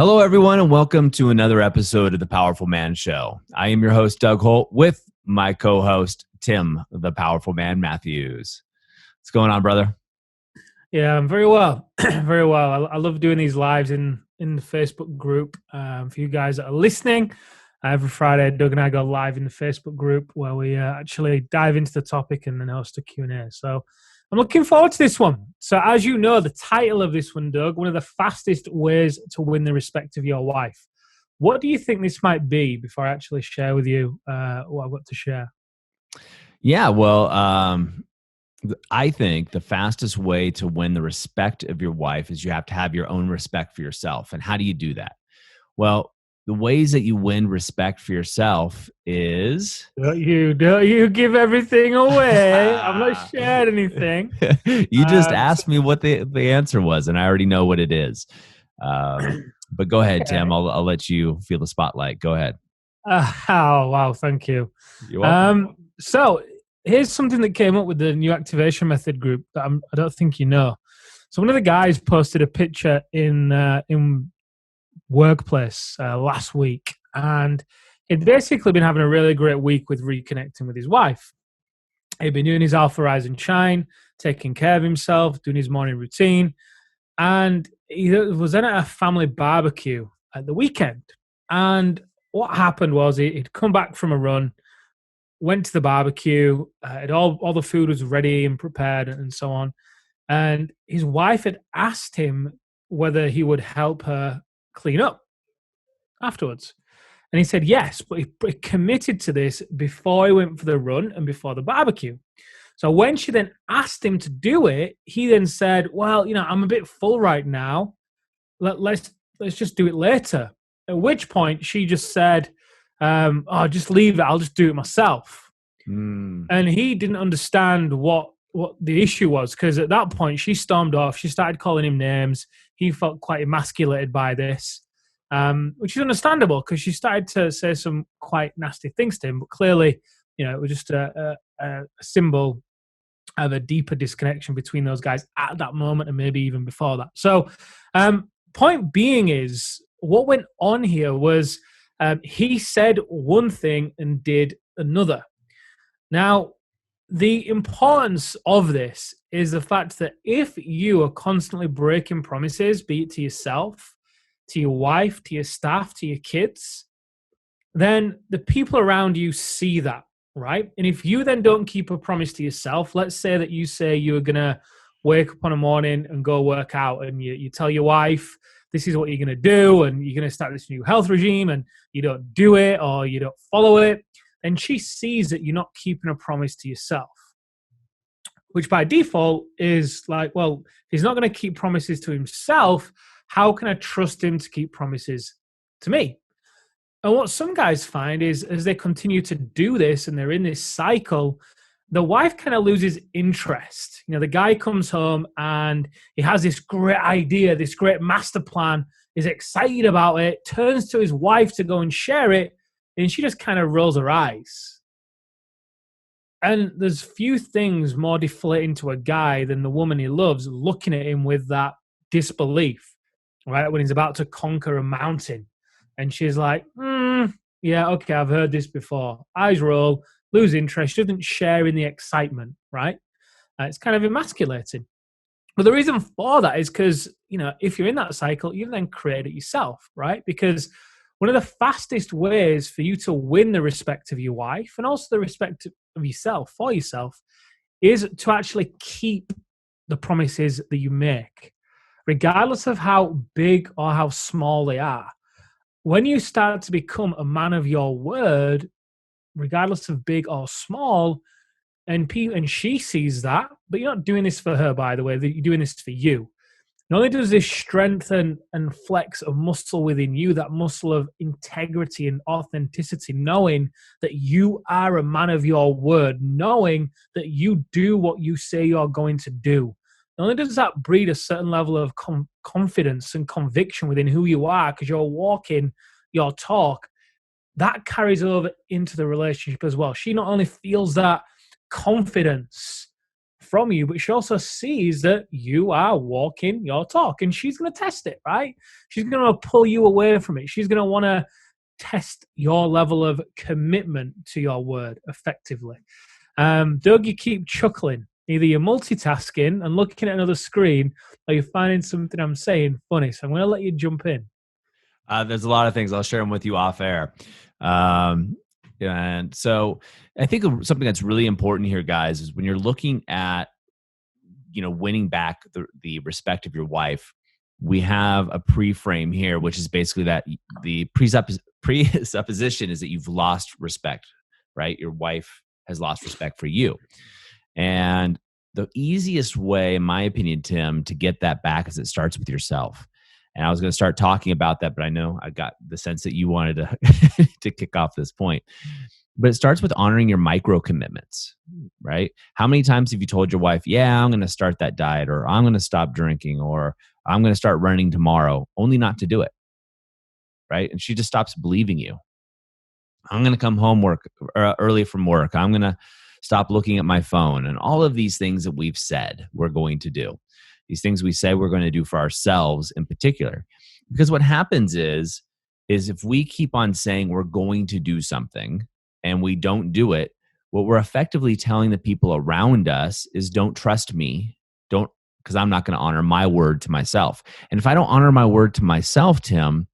Hello, everyone, and welcome to another episode of the Powerful Man Show. I am your host, Doug Holt, with my co-host, Tim, the Powerful Man Matthews. What's going on, brother? Yeah, I'm very well. Very well. I love doing these lives in the Facebook group. For you guys that are listening, every Friday, Doug and I go live in the Facebook group where we actually dive into the topic and then host a Q&A. So I'm looking forward to this one. So as you know, the title of this one, Doug, one of the fastest ways to win the respect of your wife. What do you think this might be before I actually share with you what I've got to share? Yeah, well, I think the fastest way to win the respect of your wife is you have to have your own respect for yourself. And how do you do that? Well, the ways that you win respect for yourself is... Don't you give everything away. I'm not sharing anything. You just asked me what the answer was, and I already know what it is. But go ahead, Okay. Tim. I'll let you feel the spotlight. Go ahead. Oh, wow. Thank you. You're welcome. So here's something that came up with the new activation method group that I don't think you know. So one of the guys posted a picture in workplace last week, and he'd basically been having a really great week with reconnecting with his wife. He'd been doing his Alpha Rise and Shine, taking care of himself, doing his morning routine, and he was then at a family barbecue at the weekend. And what happened was he'd come back from a run, went to the barbecue, all the food was ready and prepared and so on. And his wife had asked him whether he would help her clean up afterwards. And he said yes, but he committed to this before he went for the run and before the barbecue. So when she then asked him to do it, he then said, well, I'm a bit full right now. Let's just do it later. At which point she just said, just leave it. I'll just do it myself. And he didn't understand what the issue was, because at that point she stormed off. She started calling him names. He felt quite emasculated by this, which is understandable because she started to say some quite nasty things to him. But clearly, it was just a symbol of a deeper disconnection between those guys at that moment and maybe even before that. So point being is, what went on here was he said one thing and did another. Now, the importance of this is the fact that if you are constantly breaking promises, be it to yourself, to your wife, to your staff, to your kids, then the people around you see that, right? And if you then don't keep a promise to yourself, let's say that you say you're going to wake up on a morning and go work out, and you tell your wife, this is what you're going to do, and you're going to start this new health regime, and you don't do it or you don't follow it, and she sees that you're not keeping a promise to yourself, which by default is like, well, if he's not going to keep promises to himself, how can I trust him to keep promises to me? And what some guys find is, as they continue to do this and they're in this cycle, the wife kind of loses interest. The guy comes home and he has this great idea, this great master plan, is excited about it, turns to his wife to go and share it, and she just kind of rolls her eyes. And there's few things more deflating to a guy than the woman he loves looking at him with that disbelief, right? When he's about to conquer a mountain. And she's like, yeah, okay, I've heard this before. Eyes roll, lose interest, she doesn't share in the excitement, right? It's kind of emasculating. But the reason for that is because, if you're in that cycle, you then create it yourself, right? Because one of the fastest ways for you to win the respect of your wife and also the respect of yourself, for yourself, is to actually keep the promises that you make, regardless of how big or how small they are. When you start to become a man of your word, regardless of big or small, and she sees that, but you're not doing this for her, by the way, you're doing this for you. Not only does this strengthen and flex a muscle within you, that muscle of integrity and authenticity, knowing that you are a man of your word, knowing that you do what you say you're going to do. Not only does that breed a certain level of confidence and conviction within who you are, because you're walking your talk, that carries over into the relationship as well. She not only feels that confidence from you, but she also sees that you are walking your talk, and she's going to test it, right? She's going to pull you away from it. She's going to want to test your level of commitment to your word effectively. Doug, you keep chuckling. Either you're multitasking and looking at another screen, or you're finding something I'm saying funny. So I'm going to let you jump in. There's a lot of things. I'll share them with you off air. Um, and so I think something that's really important here, guys, is when you're looking at, winning back the respect of your wife, we have a pre-frame here, which is basically that the presupposition is that you've lost respect, right? Your wife has lost respect for you. And the easiest way, in my opinion, Tim, to get that back is it starts with yourself. And I was going to start talking about that, but I know I got the sense that you wanted to to kick off this point. But it starts with honoring your micro commitments, right? How many times have you told your wife, yeah, I'm going to start that diet, or I'm going to stop drinking, or I'm going to start running tomorrow, only not to do it, right? And she just stops believing you. I'm going to come home early from work. I'm going to stop looking at my phone, and all of these things that we've said we're going to do. These things we say we're going to do for ourselves in particular. Because what happens is if we keep on saying we're going to do something and we don't do it, what we're effectively telling the people around us is don't trust me, don't, because I'm not going to honor my word to myself. And if I don't honor my word to myself, Tim,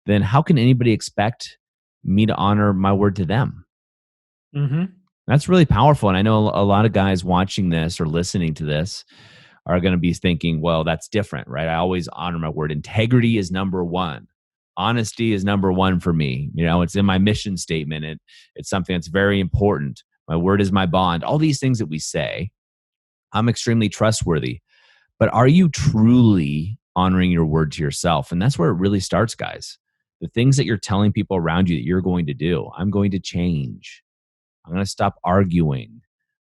then how can anybody expect me to honor my word to them? Mm-hmm. That's really powerful. And I know a lot of guys watching this or listening to this are going to be thinking, well, that's different, right? I always honor my word. Integrity is number one. Honesty is number one for me. It's in my mission statement. It's something that's very important. My word is my bond. All these things that we say, I'm extremely trustworthy. But are you truly honoring your word to yourself? And that's where it really starts, guys. The things that you're telling people around you that you're going to do. I'm going to change. I'm going to stop arguing.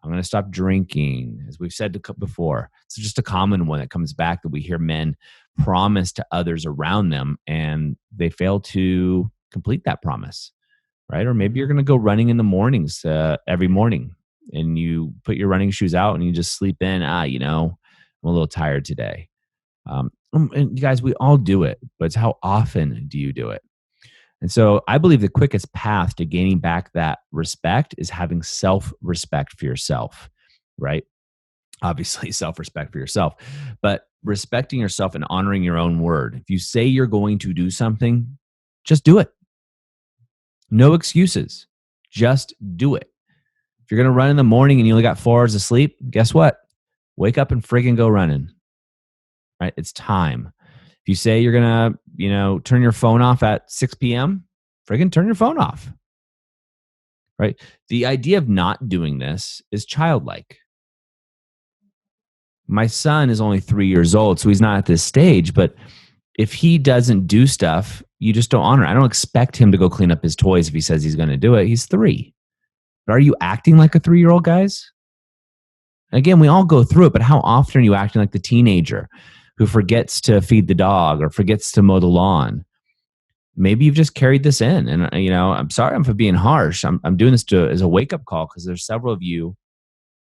I'm going to stop drinking. As we've said before, it's just a common one that comes back that we hear men promise to others around them and they fail to complete that promise, right? Or maybe you're going to go running in the mornings every morning and you put your running shoes out and you just sleep in. I'm a little tired today. And you guys, we all do it, but it's how often do you do it? And so I believe the quickest path to gaining back that respect is having self-respect for yourself, right? Obviously, self-respect for yourself, but respecting yourself and honoring your own word. If you say you're going to do something, just do it. No excuses. Just do it. If you're going to run in the morning and you only got 4 hours of sleep, guess what? Wake up and friggin' go running, right? It's time. If you say you're going to, turn your phone off at 6 p.m., friggin' turn your phone off, right? The idea of not doing this is childlike. My son is only 3 years old, so he's not at this stage, but if he doesn't do stuff, you just don't honor it. I don't expect him to go clean up his toys if he says he's going to do it. He's 3. But are you acting like a 3-year-old, guys? Again, we all go through it, but how often are you acting like the teenager who forgets to feed the dog or forgets to mow the lawn? Maybe you've just carried this in. And, I'm sorry for being harsh. I'm doing this as a wake-up call because there's several of you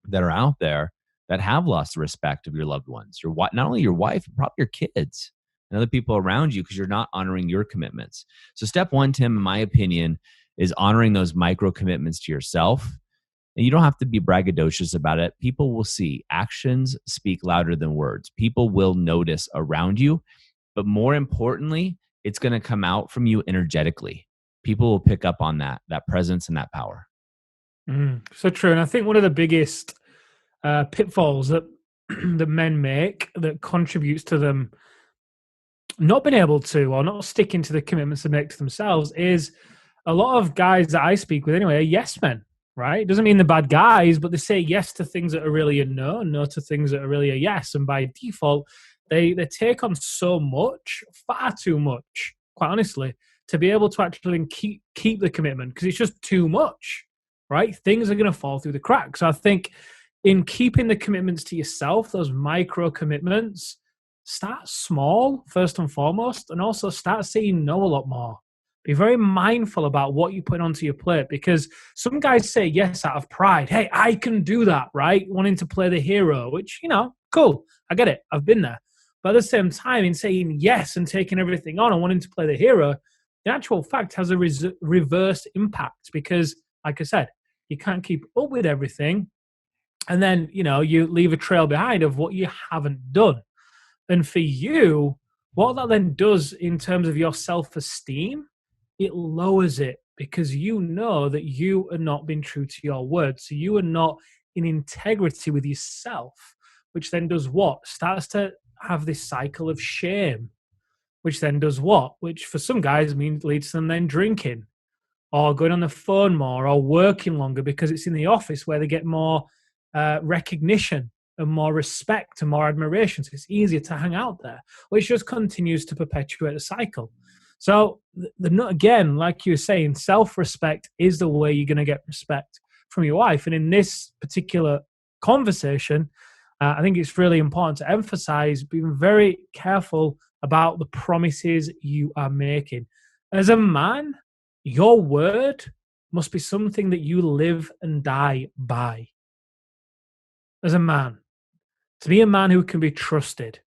that are out there that have lost the respect of your loved ones. Not only your wife, but probably your kids and other people around you because you're not honoring your commitments. So step one, Tim, in my opinion, is honoring those micro commitments to yourself. And you don't have to be braggadocious about it. People will see. Actions speak louder than words. People will notice around you. But more importantly, it's going to come out from you energetically. People will pick up on that presence and that power. So true. And I think one of the biggest pitfalls that that men make that contributes to them not being able to or not sticking to the commitments they make to themselves is a lot of guys that I speak with anyway are yes men, right? It doesn't mean they're bad guys, but they say yes to things that are really a no and no to things that are really a yes. And by default, they take on so much, far too much, quite honestly, to be able to actually keep the commitment because it's just too much, right? Things are going to fall through the cracks. So I think in keeping the commitments to yourself, those micro commitments, start small first and foremost, and also start saying no a lot more. Be very mindful about what you put onto your plate, because some guys say yes out of pride. Hey, I can do that, right? Wanting to play the hero, which, cool. I get it. I've been there. But at the same time, in saying yes and taking everything on and wanting to play the hero, the actual fact has a reverse impact because, like I said, you can't keep up with everything. And then, you leave a trail behind of what you haven't done. And for you, what that then does in terms of your self-esteem, it lowers it because you know that you are not being true to your word. So you are not in integrity with yourself, which then does what? Starts to have this cycle of shame, which then does what? Which for some guys means leads to them then drinking or going on the phone more or working longer because it's in the office where they get more recognition and more respect and more admiration. So it's easier to hang out there, which just continues to perpetuate the cycle. So, again, like you were saying, self-respect is the way you're going to get respect from your wife. And in this particular conversation, I think it's really important to emphasize being very careful about the promises you are making. As a man, your word must be something that you live and die by. As a man, to be a man who can be trusted,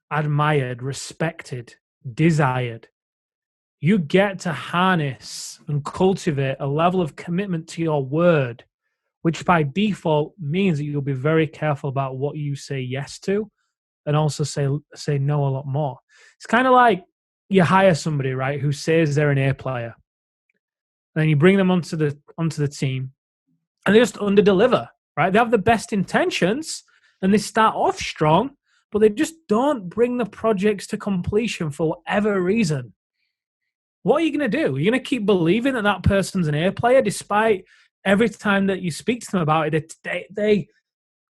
admired, respected, desired, you get to harness and cultivate a level of commitment to your word, which by default means that you'll be very careful about what you say yes to and also say no a lot more. It's kind of like you hire somebody, right, who says they're an A player. And then you bring them onto the team and they just underdeliver, right? They have the best intentions and they start off strong, but they just don't bring the projects to completion for whatever reason. What are you going to do? You're going to keep believing that that person's an A player despite every time that you speak to them about it, they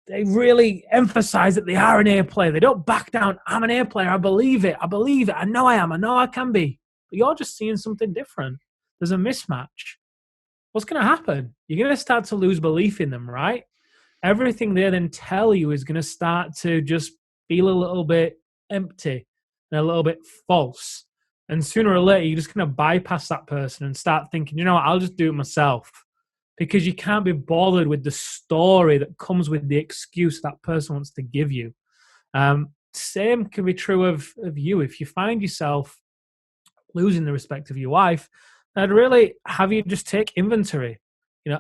really emphasize that they are an A player. They don't back down. I'm an A player. I believe it. I believe it. I know I am. I know I can be. But you're just seeing something different. There's a mismatch. What's going to happen? You're going to start to lose belief in them, right? Everything they then tell you is going to start to just feel a little bit empty and a little bit false. And sooner or later, you're just going to bypass that person and start thinking, you know what, I'll just do it myself. Because you can't be bothered with the story that comes with the excuse that person wants to give you. Same can be true of you. If you find yourself losing the respect of your wife, I'd really have you just take inventory.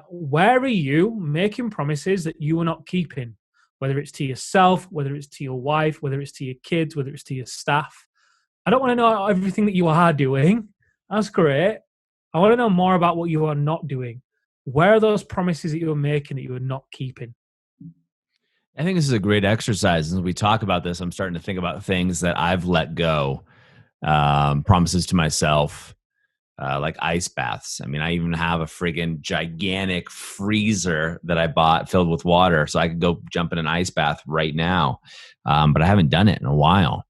Where are you making promises that you are not keeping? Whether it's to yourself, whether it's to your wife, whether it's to your kids, whether it's to your staff. I don't want to know everything that you are doing. That's great. I want to know more about what you are not doing. Where are those promises that you are making that you are not keeping? I think this is a great exercise. As we talk about this, I'm starting to think about things that I've let go, promises to myself, like ice baths. I mean, I even have a friggin' gigantic freezer that I bought filled with water so I could go jump in an ice bath right now. But I haven't done it in a while.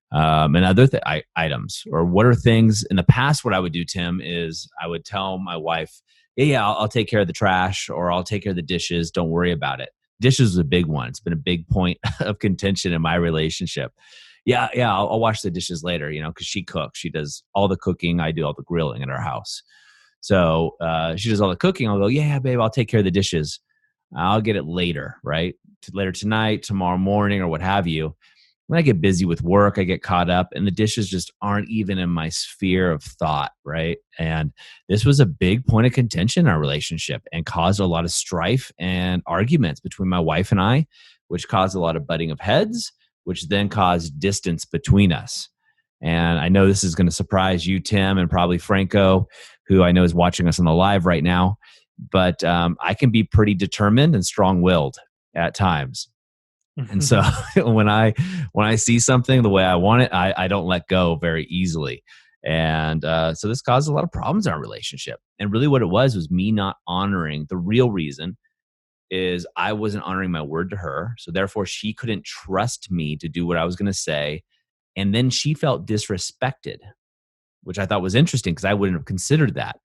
And other items, or what are things in the past? What I would do, Tim, is I would tell my wife, yeah, I'll take care of the trash or I'll take care of the dishes. Don't worry about it. Dishes is a big one. It's been a big point of contention in my relationship. Yeah, I'll wash the dishes later, because she cooks. She does all the cooking. I do all the grilling in our house. So she does all the cooking. I'll go, yeah, babe, I'll take care of the dishes. I'll get it later, right? Later tonight, tomorrow morning, or what have you. When I get busy with work, I get caught up and the dishes just aren't even in my sphere of thought, right? And this was a big point of contention in our relationship and caused a lot of strife and arguments between my wife and I, which caused a lot of butting of heads, which then caused distance between us. And I know this is going to surprise you, Tim, and probably Franco, who I know is watching us on the live right now. But I can be pretty determined and strong-willed at times. And so when I see something the way I want it, I don't let go very easily. And so this caused a lot of problems in our relationship. And really what it was me not honoring. The real reason is I wasn't honoring my word to her. So therefore she couldn't trust me to do what I was going to say. And then she felt disrespected, which I thought was interesting because I wouldn't have considered that.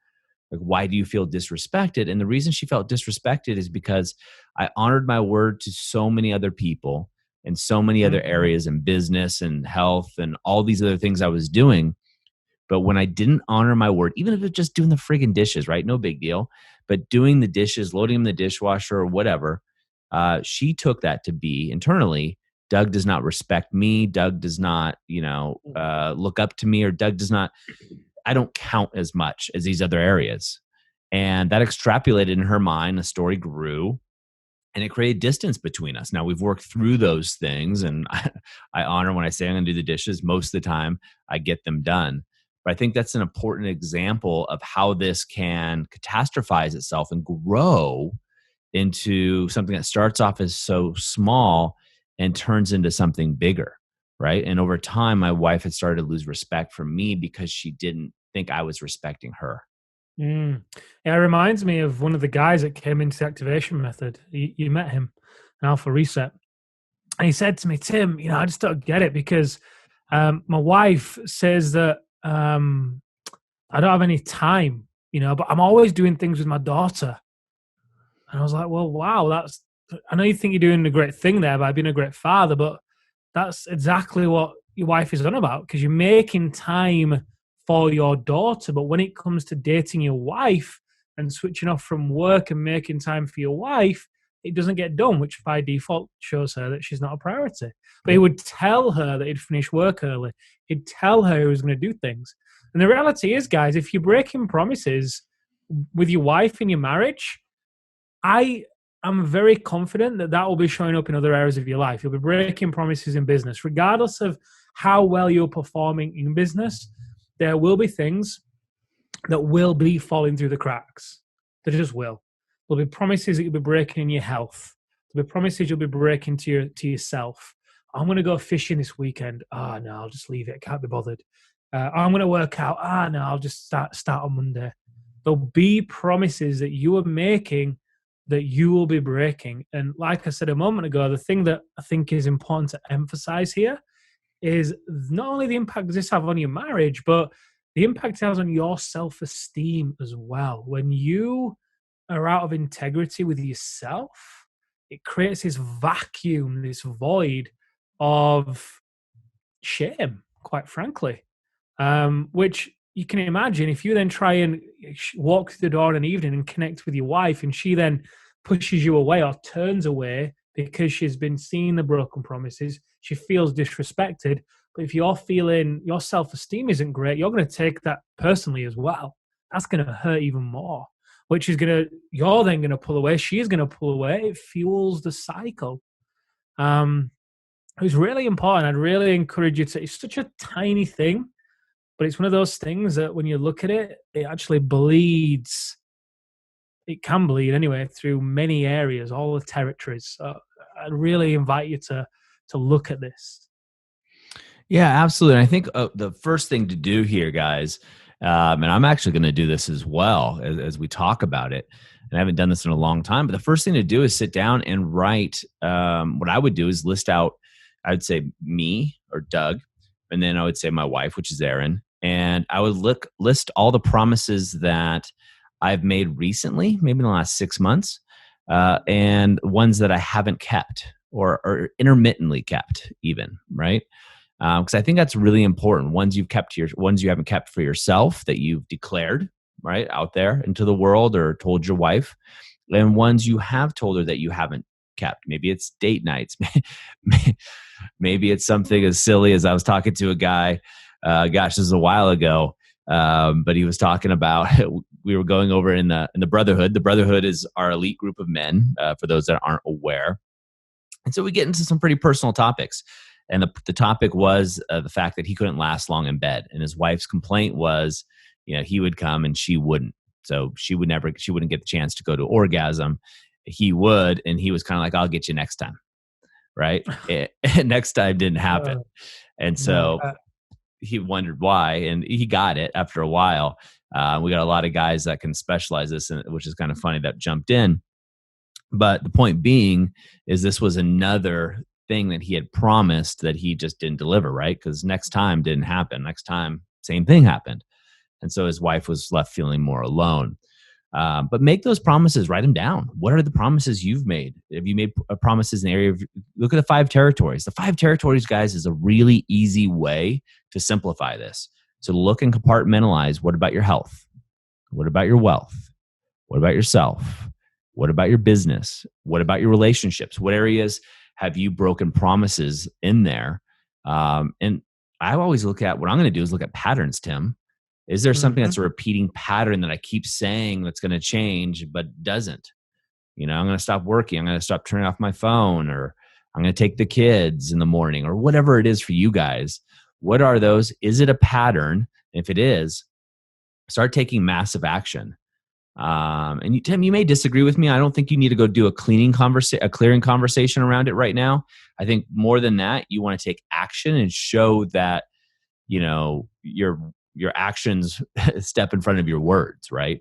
Like, why do you feel disrespected? And the reason she felt disrespected is because I honored my word to so many other people and so many other areas in business and health and all these other things I was doing. But when I didn't honor my word, even if it's just doing the friggin' dishes, right? No big deal. But doing the dishes, loading them in the dishwasher or whatever, she took that to be internally, Doug does not respect me. Doug does not, look up to me, or Doug does not, I don't count as much as these other areas. And that extrapolated in her mind. The story grew and it created distance between us. Now we've worked through those things, and I honor when I say I'm going to do the dishes. Most of the time, I get them done. But I think that's an important example of how this can catastrophize itself and grow into something that starts off as so small and turns into something bigger, right? And over time, my wife had started to lose respect for me because she didn't think I was respecting her. Mm. Yeah, it reminds me of one of the guys that came into the activation method. You met him, an Alpha Reset. And he said to me, Tim, I just don't get it because my wife says that I don't have any time, but I'm always doing things with my daughter. And I was like, well, wow, I know you think you're doing a great thing there by being a great father, but that's exactly what your wife is on about, because you're making time for your daughter. But when it comes to dating your wife and switching off from work and making time for your wife, it doesn't get done, which by default shows her that she's not a priority. But he would tell her that he'd finish work early. He'd tell her he was going to do things. And the reality is, guys, if you're breaking promises with your wife in your marriage, I am very confident that that will be showing up in other areas of your life. You'll be breaking promises in business, regardless of how well you're performing in business. There will be things that will be falling through the cracks. They just will. There'll be promises that you'll be breaking in your health. There'll be promises you'll be breaking to yourself. I'm going to go fishing this weekend. Ah, no, I'll just leave it. I can't be bothered. I'm going to work out. Ah, no, I'll just start on Monday. There'll be promises that you are making that you will be breaking. And like I said a moment ago, the thing that I think is important to emphasize here is not only the impact does this have on your marriage, but the impact it has on your self-esteem as well. When you are out of integrity with yourself, it creates this vacuum, this void of shame, quite frankly, which you can imagine if you then try and walk through the door in an evening and connect with your wife, and she then pushes you away or turns away because she's been seeing the broken promises, she feels disrespected. But if you're feeling your self-esteem isn't great, you're going to take that personally as well. That's going to hurt even more, which is you're then going to pull away. She's going to pull away. It fuels the cycle. It was really important. I'd really encourage you to, it's such a tiny thing, but it's one of those things that when you look at it, it actually bleeds. It can bleed anyway through many areas, all the territories. So I'd really invite you to look at this. Yeah, absolutely. And I think the first thing to do here, guys, and I'm actually going to do this as well as we talk about it. And I haven't done this in a long time, but the first thing to do is sit down and write. What I would do is list out, I would say me or Doug, and then I would say my wife, which is Erin. And I would list all the promises that I've made recently, maybe in the last 6 months, and ones that I haven't kept or intermittently kept, even, right? Because I think that's really important. Ones ones you haven't kept for yourself that you've declared right out there into the world or told your wife, and ones you have told her that you haven't kept. Maybe it's date nights. Maybe it's something as silly as I was talking to a guy. Gosh, this is a while ago, but he was talking about we were going over in the Brotherhood. The Brotherhood is our elite group of men. For those that aren't aware, and so we get into some pretty personal topics. And the topic was the fact that he couldn't last long in bed. And his wife's complaint was, he would come and she wouldn't. So she wouldn't get the chance to go to orgasm. He would. And he was kind of like, I'll get you next time. Right. And next time didn't happen. And so he wondered why. And he got it after a while. We got a lot of guys that can specialize this, which is kind of funny, that jumped in. But the point being is this was another thing that he had promised that he just didn't deliver, right? Because next time didn't happen. Next time, same thing happened. And so his wife was left feeling more alone. But make those promises, write them down. What are the promises you've made? Have you made promises in the area of, look at the 5 territories. The 5 territories, guys, is a really easy way to simplify this. So look and compartmentalize. What about your health? What about your wealth? What about yourself? What about your business? What about your relationships? What areas have you broken promises in there? And I always look at what I'm going to do is look at patterns, Tim. Is there something Mm-hmm. that's a repeating pattern that I keep saying that's going to change but doesn't? I'm going to stop working. I'm going to stop turning off my phone, or I'm going to take the kids in the morning, or whatever it is for you guys. What are those? Is it a pattern? If it is, start taking massive action. Tim, you may disagree with me. I don't think you need to go do a clearing conversation around it right now. I think more than that, you want to take action and show that, your actions step in front of your words, right?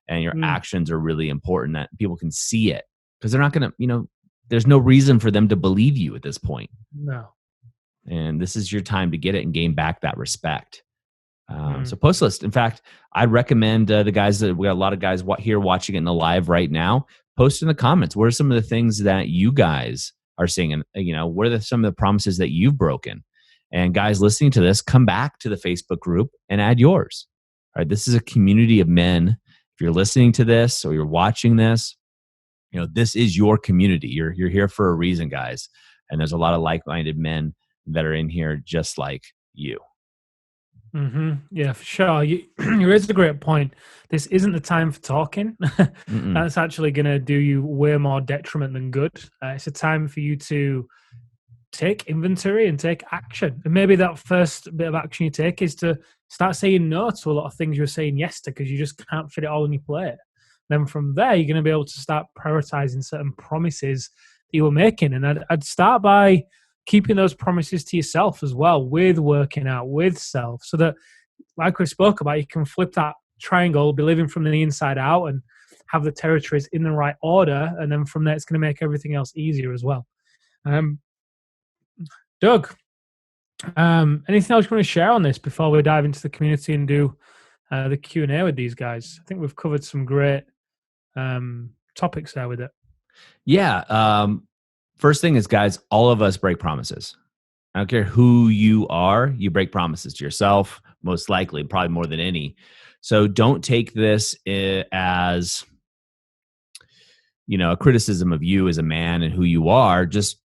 And your Mm, actions are really important, that people can see it, because they're not going to, there's no reason for them to believe you at this point. no. And this is your time to get it and gain back that respect. So Mm, post list. In fact, I recommend the guys that we got a lot of guys here watching it in the live right now. Post in the comments. What are some of the things that you guys are seeing? And what are some of the promises that you've broken? And guys listening to this, come back to the Facebook group and add yours. All right, this is a community of men. If you're listening to this or you're watching this, this is your community. You're here for a reason, guys. And there's a lot of like-minded men that are in here just like you. mm-hmm. Yeah, for sure. You raised a great point. This isn't the time for talking. Mm-mm. That's actually going to do you way more detriment than good. It's a time for you to take inventory and take action. And maybe that first bit of action you take is to start saying no to a lot of things you were saying yes to, because you just can't fit it all on your plate. Then from there, you're going to be able to start prioritizing certain promises that you were making. And I'd start by keeping those promises to yourself as well, with working out, with self, so that, like we spoke about, you can flip that triangle, be living from the inside out, and have the territories in the right order. And then from there, it's going to make everything else easier as well. Doug, anything else you want to share on this before we dive into the community and do the Q&A with these guys? I think we've covered some great topics there with it. Yeah. First thing is, guys, all of us break promises. I don't care who you are, you break promises to yourself, most likely, probably more than any. So don't take this as, a criticism of you as a man and who you are. Just,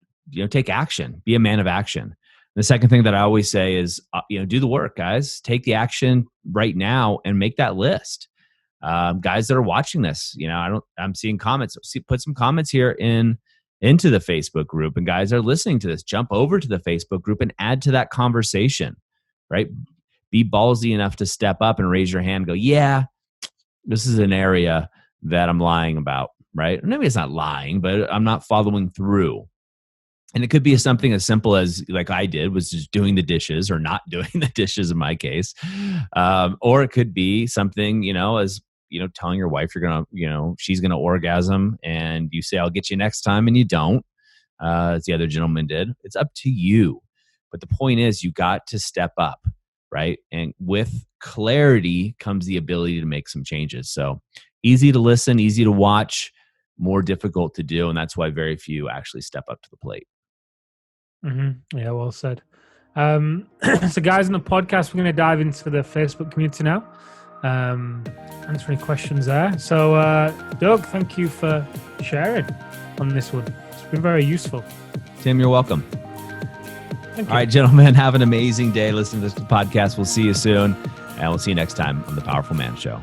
take action. Be a man of action. The second thing that I always say is, do the work, guys. Take the action right now and make that list. Guys that are watching this, I'm seeing comments. Put some comments here into the Facebook group, and guys are listening to this, jump over to the Facebook group and add to that conversation, right? Be ballsy enough to step up and raise your hand and go, yeah, this is an area that I'm lying about, right? Maybe it's not lying, but I'm not following through. And it could be something as simple as, like I did, was just doing the dishes or not doing the dishes in my case. Or it could be something, as, telling your wife you're going to, she's going to orgasm, and you say, I'll get you next time, and you don't, as the other gentleman did. It's up to you. But the point is, you got to step up, right? And with clarity comes the ability to make some changes. So easy to listen, easy to watch, more difficult to do. And that's why very few actually step up to the plate. Mm-hmm. Yeah, well said. So guys, in the podcast, we're going to dive into the Facebook community now. Answer any questions there. So Doug, thank you for sharing on this one. It's been very useful. Tim, you're welcome. Thank you. All right, gentlemen, have an amazing day. Listen to this podcast. We'll see you soon, and we'll see you next time on The Powerful Man Show.